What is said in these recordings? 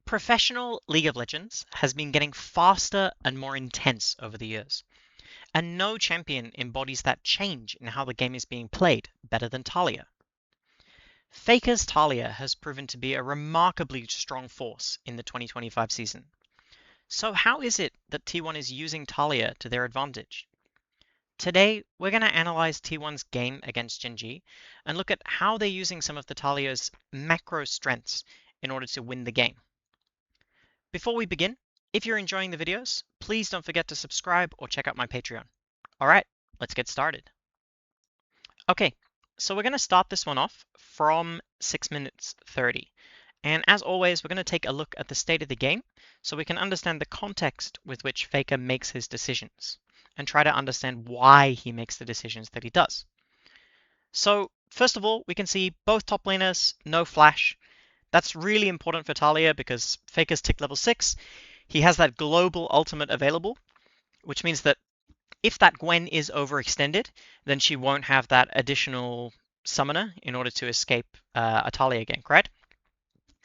Professional League of Legends has been getting faster and more intense over the years, and no champion embodies that change in how the game is being played better than Taliyah. Faker's Taliyah has proven to be a remarkably strong force in the 2025 season. So how is it that T1 is using Taliyah to their advantage? Today, we're going to analyze T1's game against Gen.G and look at how they're using some of the Taliyah's macro strengths in order to win the game. Before we begin, if you're enjoying the videos, please don't forget to subscribe or check out my Patreon. All right, let's get started. Okay, so we're going to start this one off from 6 minutes 30. And as always, we're going to take a look at the state of the game so we can understand the context with which Faker makes his decisions and try to understand why he makes the decisions that he does. So first of all, we can see both top laners, no flash. That's really important for Taliyah because Faker's tick level 6. He has that global ultimate available, which means that if that Gwen is overextended, then she won't have that additional summoner in order to escape a Taliyah gank, right?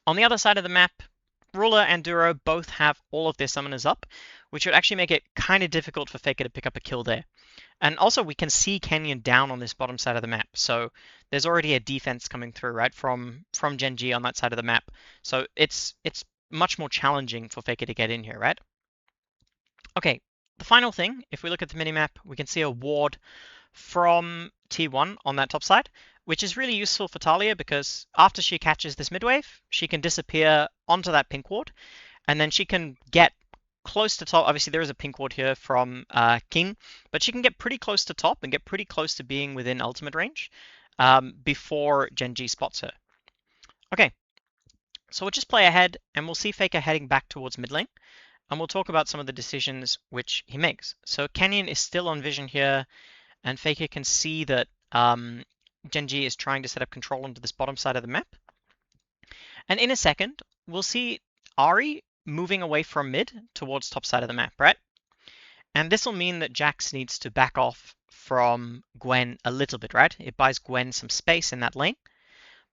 On the other side of the map, Ruler and Duro both have all of their summoners up, which would actually make it kind of difficult for Faker to pick up a kill there. And also we can see Canyon down on this bottom side of the map, so there's already a defense coming through, right, from Gen.G on that side of the map. So it's much more challenging for Faker to get in here, right? Okay, the final thing, if we look at the minimap, we can see a ward from T1 on that top side, which is really useful for Taliyah because after she catches this mid wave, she can disappear onto that pink ward, and then she can get close to top. Obviously, there is a pink ward here from King, but she can get pretty close to top and get pretty close to being within ultimate range before Gen.G spots her. Okay, so we'll just play ahead and we'll see Faker heading back towards mid lane, and we'll talk about some of the decisions which he makes. So Canyon is still on vision here, and Faker can see that Gen.G is trying to set up control onto this bottom side of the map. And in a second, we'll see Ahri moving away from mid towards top side of the map, right? And this will mean that Jax needs to back off from Gwen a little bit, right? It buys Gwen some space in that lane.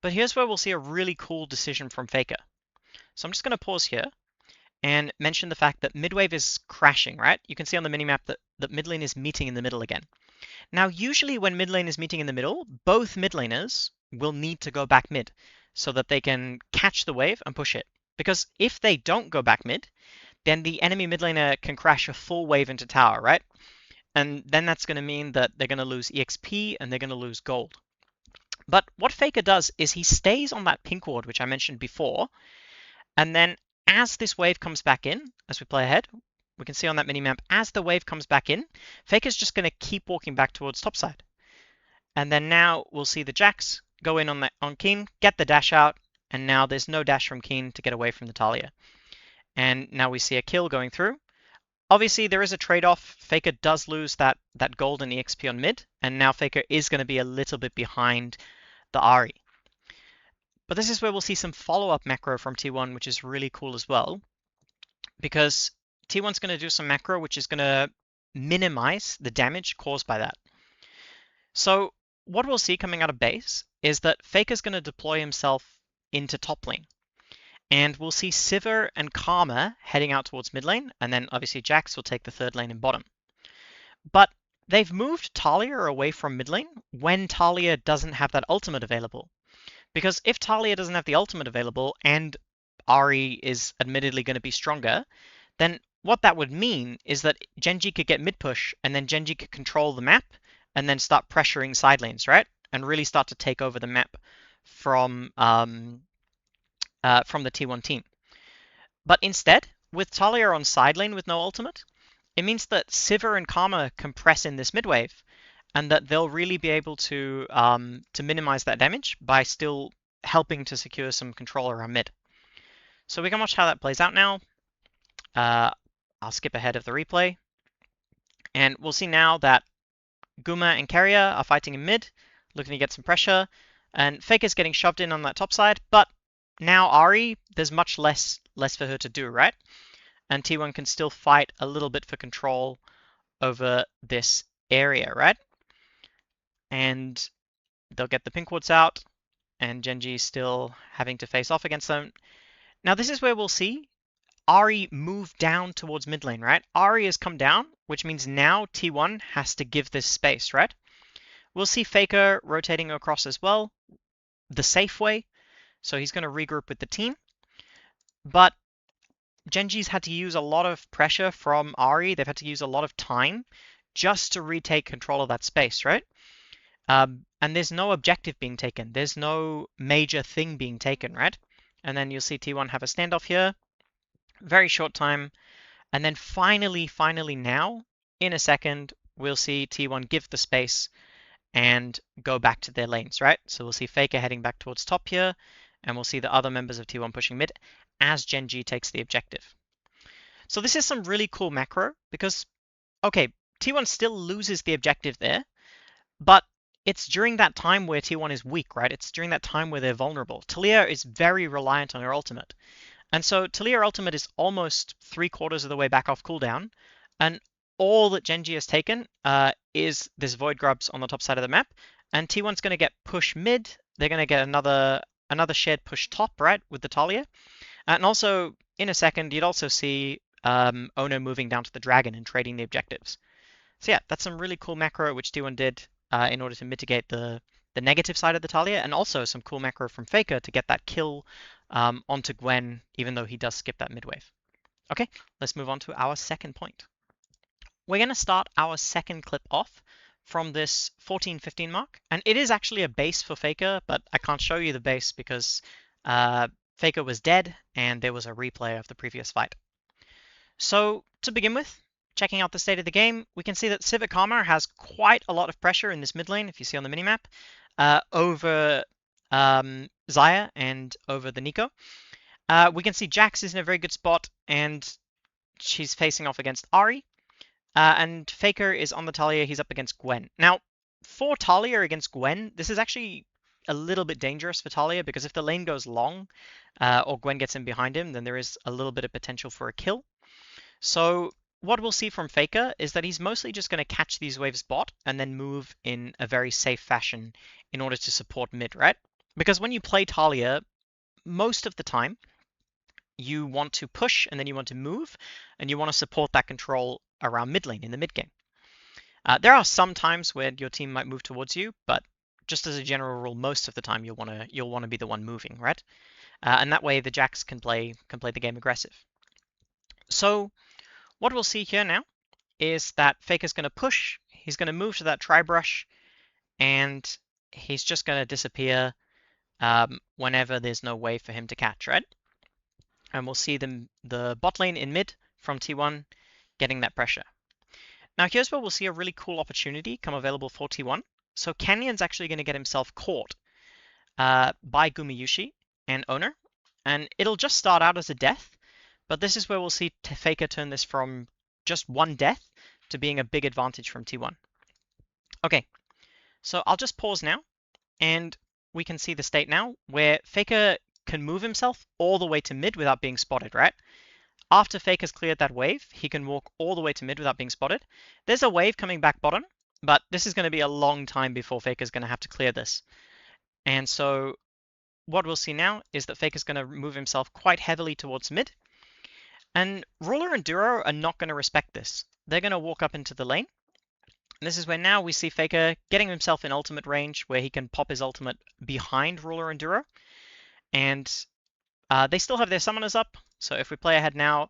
But here's where we'll see a really cool decision from Faker. So I'm just going to pause here and mention the fact that mid wave is crashing, right? You can see on the minimap that mid lane is meeting in the middle again. Now, usually when mid lane is meeting in the middle, both mid laners will need to go back mid so that they can catch the wave and push it. Because if they don't go back mid, then the enemy mid laner can crash a full wave into tower, right? And then that's going to mean that they're going to lose EXP and they're going to lose gold. But what Faker does is he stays on that pink ward, which I mentioned before, and then as this wave comes back in, as we play ahead, we can see on that minimap, as the wave comes back in, Faker's just going to keep walking back towards topside. And then now we'll see the Jax go in on Keen, get the dash out, and now there's no dash from Keen to get away from the Taliyah. And now we see a kill going through. Obviously, there is a trade-off. Faker does lose that gold and EXP on mid, and now Faker is going to be a little bit behind the Ahri. But this is where we'll see some follow-up macro from T1, which is really cool as well, because T1's going to do some macro which is going to minimize the damage caused by that. So what we'll see coming out of base is that Faker's going to deploy himself into top lane. And we'll see Sivir and Karma heading out towards mid lane, and then obviously Jax will take the third lane in bottom. But they've moved Taliyah away from mid lane when Taliyah doesn't have that ultimate available. Because if Taliyah doesn't have the ultimate available and Ahri is admittedly going to be stronger, then what that would mean is that Gen.G could get mid push and then Gen.G could control the map and then start pressuring side lanes, right? And really start to take over the map from the T1 team. But instead, with Taliyah on side lane with no ultimate, it means that Sivir and Karma can press in this mid wave, and that they'll really be able to minimize that damage by still helping to secure some control around mid. So we can watch how that plays out now. I'll skip ahead of the replay, and we'll see now that Guma and Keria are fighting in mid, looking to get some pressure, and Faker's getting shoved in on that top side, but now Ahri, there's much less for her to do, right? And T1 can still fight a little bit for control over this area, right? And they'll get the pink wards out, and Gen.G is still having to face off against them. Now this is where we'll see Ahri move down towards mid lane, right? Ahri has come down, which means now T1 has to give this space, right? We'll see Faker rotating across as well, the safe way. So he's going to regroup with the team. But Gen.G's had to use a lot of pressure from Ahri. They've had to use a lot of time just to retake control of that space, right? And there's no objective being taken. There's no major thing being taken, right? And then you'll see T1 have a standoff here. Very short time. And then finally now, in a second, we'll see T1 give the space and go back to their lanes, right? So we'll see Faker heading back towards top here, and we'll see the other members of T1 pushing mid as Gen.G takes the objective. So this is some really cool macro because, okay, T1 still loses the objective there, but it's during that time where T1 is weak, right? It's during that time where they're vulnerable. Taliyah is very reliant on her ultimate. And so Taliyah ultimate is almost 3/4 of the way back off cooldown, and all that Gen.G has taken is this Void Grubs on the top side of the map, and T1's going to get push mid. They're going to get another shared push top, right, with the Taliyah. And also, in a second, you'd also see Ono moving down to the Dragon and trading the objectives. So yeah, that's some really cool macro which T1 did in order to mitigate the negative side of the Taliyah, and also some cool macro from Faker to get that kill onto Gwen, even though he does skip that mid wave. Okay, let's move on to our second point. We're going to start our second clip off from this 14-15 mark, and it is actually a base for Faker, but I can't show you the base because Faker was dead and there was a replay of the previous fight. So to begin with, checking out the state of the game, we can see that Civic Karma has quite a lot of pressure in this mid lane, if you see on the minimap, over Xayah and over the Nico. We can see Jax is in a very good spot, and she's facing off against Ahri. And Faker is on the Taliyah, he's up against Gwen. Now, for Taliyah against Gwen, this is actually a little bit dangerous for Taliyah, because if the lane goes long, or Gwen gets in behind him, then there is a little bit of potential for a kill. So what we'll see from Faker is that he's mostly just going to catch these waves bot and then move in a very safe fashion in order to support mid, right? Because when you play Taliyah, most of the time, you want to push and then you want to move and you want to support that control around mid lane in the mid game. There are some times where your team might move towards you, but just as a general rule, most of the time you'll want to be the one moving, right? And that way the Jax can play the game aggressive. So what we'll see here now is that Faker's going to push, he's going to move to that tri-brush, and he's just going to disappear whenever there's no way for him to catch, right? And we'll see the bot lane in mid from T1 getting that pressure. Now here's where we'll see a really cool opportunity come available for T1. So Canyon's actually going to get himself caught by Gumayusi and Owner, and it'll just start out as a death, but this is where we'll see Faker turn this from just one death to being a big advantage from T1. Okay, so I'll just pause now, and we can see the state now where Faker can move himself all the way to mid without being spotted, right? After Faker's cleared that wave, he can walk all the way to mid without being spotted. There's a wave coming back bottom, but this is going to be a long time before Faker's going to have to clear this. And so what we'll see now is that Faker's going to move himself quite heavily towards mid. And Ruler and Duro are not going to respect this. They're going to walk up into the lane. And this is where now we see Faker getting himself in ultimate range where he can pop his ultimate behind Ruler and Duro. And they still have their summoners up. So if we play ahead now,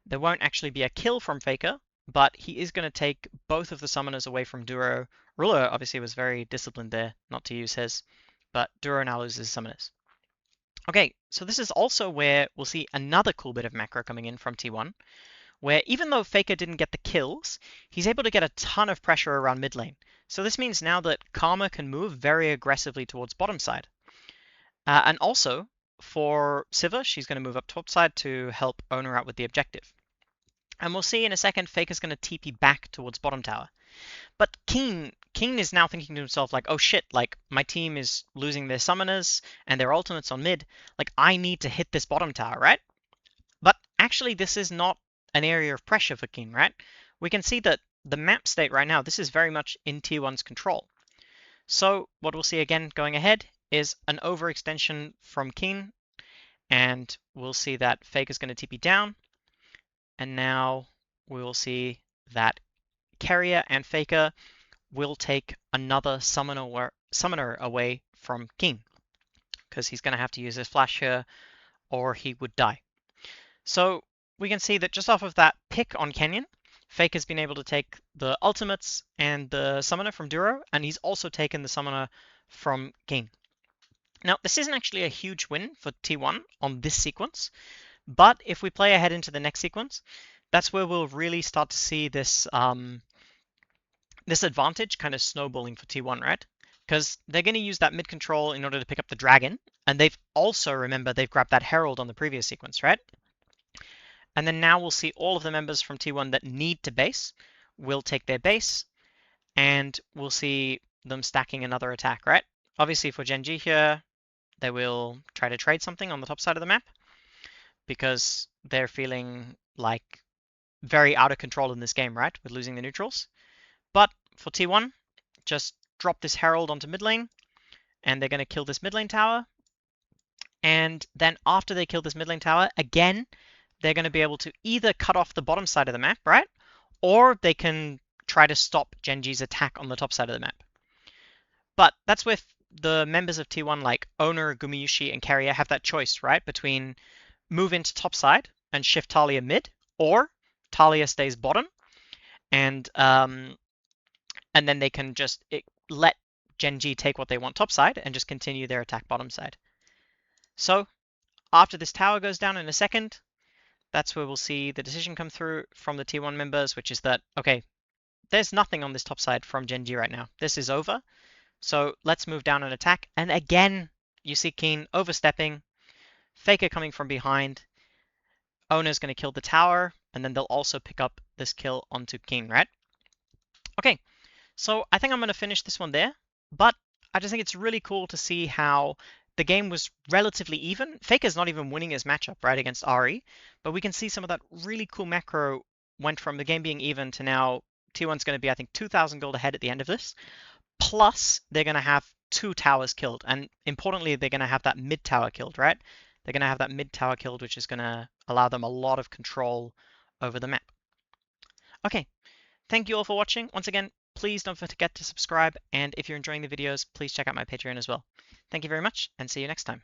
there won't actually be a kill from Faker, but he is going to take both of the summoners away from Duro. Ruler obviously was very disciplined there not to use his, but Duro now loses summoners. Okay, so this is also where we'll see another cool bit of macro coming in from T1, where even though Faker didn't get the kills, he's able to get a ton of pressure around mid lane. So this means now that Karma can move very aggressively towards bottom side. And also, for Siva, she's going to move up top side to help Owner out with the objective. And we'll see in a second, Faker's going to TP back towards bottom tower. But Keen is now thinking to himself, like, oh shit, like, my team is losing their summoners and their ultimates on mid. Like, I need to hit this bottom tower, right? But actually, this is not an area of pressure for Keen, right? We can see that the map state right now, this is very much in T1's control. So what we'll see again going ahead is an overextension from Keen, And we'll see that Faker's going to TP down. And now we will see that Carrier and Faker will take another summoner away from King, because he's going to have to use his flash here or he would die. So we can see that just off of that pick on Kenyon, Faker's been able to take the ultimates and the summoner from Duro, and he's also taken the summoner from King. Now, this isn't actually a huge win for T1 on this sequence, but if we play ahead into the next sequence, that's where we'll really start to see this this advantage kind of snowballing for T1, right? Because they're going to use that mid control in order to pick up the dragon, and they've also, remember, they've grabbed that herald on the previous sequence, right? And then now we'll see all of the members from T1 that need to base will take their base, and we'll see them stacking another attack, right? Obviously for Gen.G here, they will try to trade something on the top side of the map because they're feeling like very out of control in this game, right? With losing the neutrals. But for T1, just drop this herald onto mid lane, and they're going to kill this mid lane tower. And then after they kill this mid lane tower, again, they're going to be able to either cut off the bottom side of the map, right? Or they can try to stop Gen.G's attack on the top side of the map. But that's where the members of T1 like Owner, Gumayushi, and Carrier have that choice, right? Between move into top side and shift Taliyah mid, or Taliyah stays bottom, and then they can just let Gen.G take what they want top side and just continue their attack bottom side. So after this tower goes down in a second, that's where we'll see the decision come through from the T1 members, which is that, okay, there's nothing on this top side from Gen.G right now. This is over. So let's move down and attack. And again, you see Keen overstepping, Faker coming from behind. Owner's going to kill the tower, and then they'll also pick up this kill onto Keen, right? Okay, so I think I'm going to finish this one there, but I just think it's really cool to see how the game was relatively even. Faker's not even winning his matchup, right, against Ari, but we can see some of that really cool macro went from the game being even to now T1's going to be, I think, 2,000 gold ahead at the end of this. Plus, they're going to have 2 towers killed, and importantly, they're going to have that mid tower killed, right? They're going to have that mid tower killed, which is going to allow them a lot of control over the map. Okay, thank you all for watching. Once again, please don't forget to subscribe, and if you're enjoying the videos, please check out my Patreon as well. Thank you very much, and see you next time.